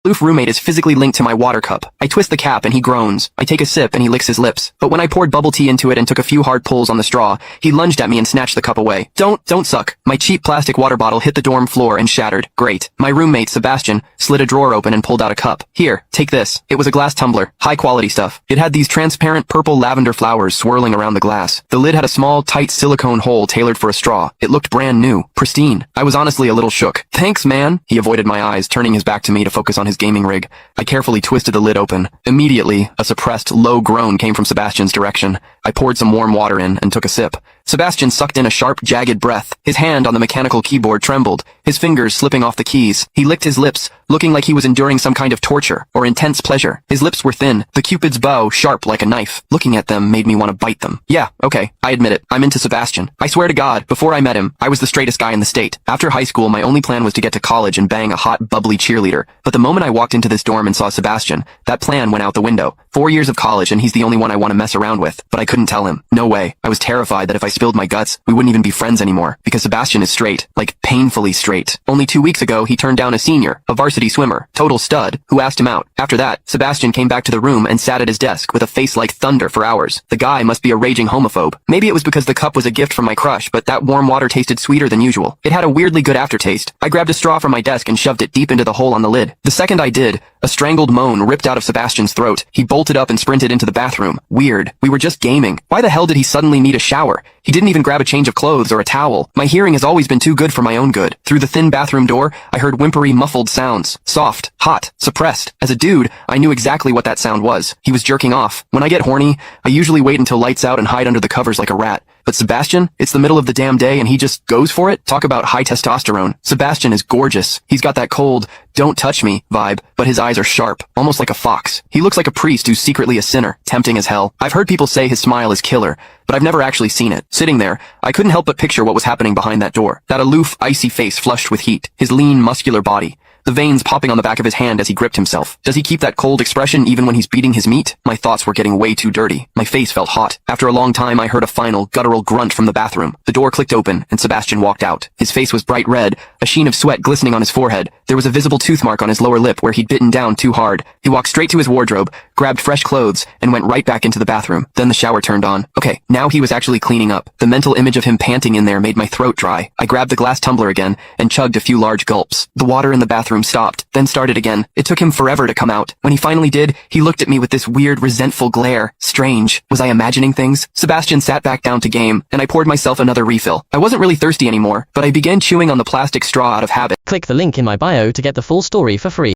Loof roommate is physically linked to my water cup. I twist the cap and he groans. I take a sip and he licks his lips. But when I poured bubble tea into it and took a few hard pulls on the straw, he lunged at me and snatched the cup away. Don't suck. My cheap plastic water bottle hit the dorm floor and shattered. Great. My roommate, Sebastian, slid a drawer open and pulled out a cup. Here, take this. It was a glass tumbler. High quality stuff. It had these transparent purple lavender flowers swirling around the glass. The lid had a small, tight silicone hole tailored for a straw. It looked brand new. Pristine. I was honestly a little shook. Thanks, man. He avoided my eyes, turning his back to me to focus on his gaming rig. I carefully twisted the lid open. Immediately, a suppressed, low groan came from Sebastian's direction. I poured some warm water in and took a sip. Sebastian sucked in a sharp, jagged breath. His hand on the mechanical keyboard trembled, his fingers slipping off the keys. He licked his lips, looking like he was enduring some kind of torture or intense pleasure. His lips were thin, the Cupid's bow sharp like a knife. Looking at them made me want to bite them. Yeah, okay, I admit it. I'm into Sebastian. I swear to God, before I met him, I was the straightest guy in the state. After high school, my only plan was to get to college and bang a hot, bubbly cheerleader. But the moment I walked into this dorm and saw Sebastian, that plan went out the window. 4 years of college and he's the only one I want to mess around with. But I couldn't tell him. No way. I was terrified that if I spilled my guts, we wouldn't even be friends anymore. Because Sebastian is straight. Like, painfully straight. Only 2 weeks ago, he turned down a senior, a varsity swimmer, total stud, who asked him out. After that, Sebastian came back to the room and sat at his desk with a face like thunder for hours. The guy must be a raging homophobe. Maybe it was because the cup was a gift from my crush, but that warm water tasted sweeter than usual. It had a weirdly good aftertaste. I grabbed a straw from my desk and shoved it deep into the hole on the lid. The second I did, a strangled moan ripped out of Sebastian's throat. He bolted up and sprinted into the bathroom. Weird. We were just gaming. Why the hell did he suddenly need a shower? He didn't even grab a change of clothes or a towel. My hearing has always been too good for my own good. Through the thin bathroom door, I heard whimpery, muffled sounds. Soft, hot, suppressed. As a dude, I knew exactly what that sound was. He was jerking off. When I get horny, I usually wait until lights out and hide under the covers like a rat. But Sebastian, it's the middle of the damn day and he just goes for it? Talk about high testosterone. Sebastian is gorgeous. He's got that cold, don't touch me vibe, but his eyes are sharp, almost like a fox. He looks like a priest who's secretly a sinner, tempting as hell. I've heard people say his smile is killer, but I've never actually seen it. Sitting there, I couldn't help but picture what was happening behind that door. That aloof, icy face flushed with heat, his lean, muscular body, the veins popping on the back of his hand as he gripped himself. Does he keep that cold expression even when he's beating his meat? My thoughts were getting way too dirty. My face felt hot. After a long time, I heard a final, guttural grunt from the bathroom. The door clicked open, and Sebastian walked out. His face was bright red, a sheen of sweat glistening on his forehead. There was a visible tooth mark on his lower lip where he'd bitten down too hard. He walked straight to his wardrobe, grabbed fresh clothes, and went right back into the bathroom. Then the shower turned on. Okay, now he was actually cleaning up. The mental image of him panting in there made my throat dry. I grabbed the glass tumbler again, and chugged a few large gulps. The water in the bathroom stopped, then started again. It took him forever to come out. When he finally did, he looked at me with this weird, resentful glare. Strange. Was I imagining things? Sebastian sat back down to game, and I poured myself another refill. I wasn't really thirsty anymore, but I began chewing on the plastic straw out of habit. Click the link in my bio to get the full story for free.